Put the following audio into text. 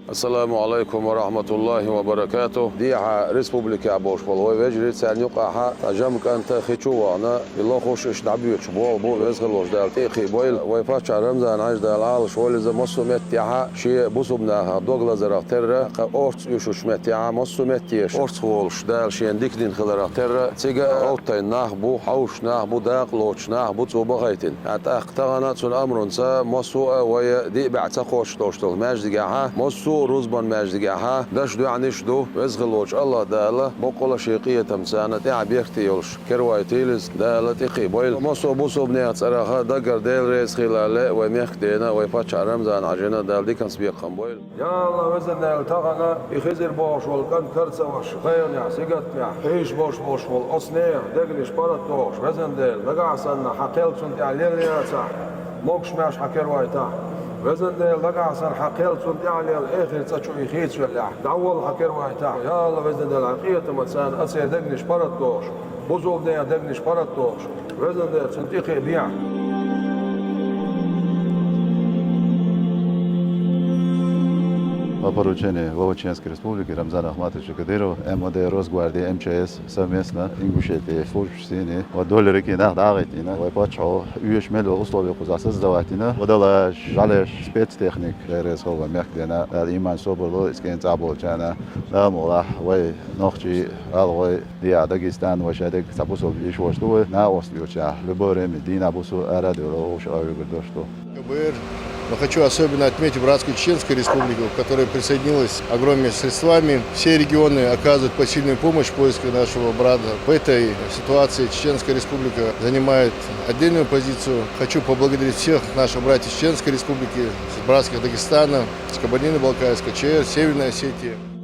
السلام عليكم ورحمة الله وبركاته. ديها ريسبوبليكا بوش والوي وجري تسال يقع تجمك أنت خيشوانا الله خوش إش دعبيوش بو ويزغلوش دال تيخي بويل ويفاتش رمزان عايش دال عال شوال إذا مصو متيها شيء بوسبناها دوغلا زرا ترى أورت يشوش متيها مصو متيش أورت خولش دال شيء ديكدين خلرا ترى تيجا أوتين ناخبو حوش ناخبو داقلوش ناخبو تصوبغيتين حتى اختغنا تون أمرنسا مصو ويا دي بعد خوش توشتل ماجدها مصو روزبان ماجدها داش دو عنيش دو ويزغلوش الله داله بقول شيقية تمسانة تعبيرتي يولش كروايتيلز داله تيخي بويل مصو بوسو بنيات صراحة دقر ديل ريس خلال وميخ دينا ويفاتش رمزان عجينا دال دي كان سبيق بويل يا الله وزن دال تغنا يخزر بوش والكن كرسا وش خيون يا سيقت يا هيش بوش والأصنيع دقلش بارتوش وزن دال دقعسن حقيل سنت عليل يا صح موكش ماش حكير وايتا وزن دال دقعسن حقيل سنت عليل اخر تشو يخيتش ولا دعول حكير وايتا يا الله وزن دال عقية مثلا أسير دقلش بارتوش بوزو بنيا دقلش بارتوش وزن دال سنتيخي بيع По поручению Вовочинской республики Рамзана Ахматовича Кадырова, МВД Росгвардии, МЧС совместно Ингушетии, Фуршсини, ودول ركينا داغتنا ويباتشوا يوش ملو أسلوب قزاس زواتنا ودول جالش سبيت تكنيك غير هو مخدنا الإيمان صبرلو إسكين تعبول جانا لا مولا وي نخشي الوي دي داغستان وشادك تبوسو بيش وشتو نا وستيوشا لبوري مدينة بوسو أرادولو وش أيوغدوشتو Но хочу особенно отметить Братскую Чеченскую республику, которая присоединилась огромными средствами. Все регионы оказывают посильную помощь в поиске нашего брата. В этой ситуации Чеченская республика занимает отдельную позицию. Хочу поблагодарить всех наших братьев Чеченской республики, братских Дагестана, с Кабардино-Балкарска, ЧР, Северной Осетии.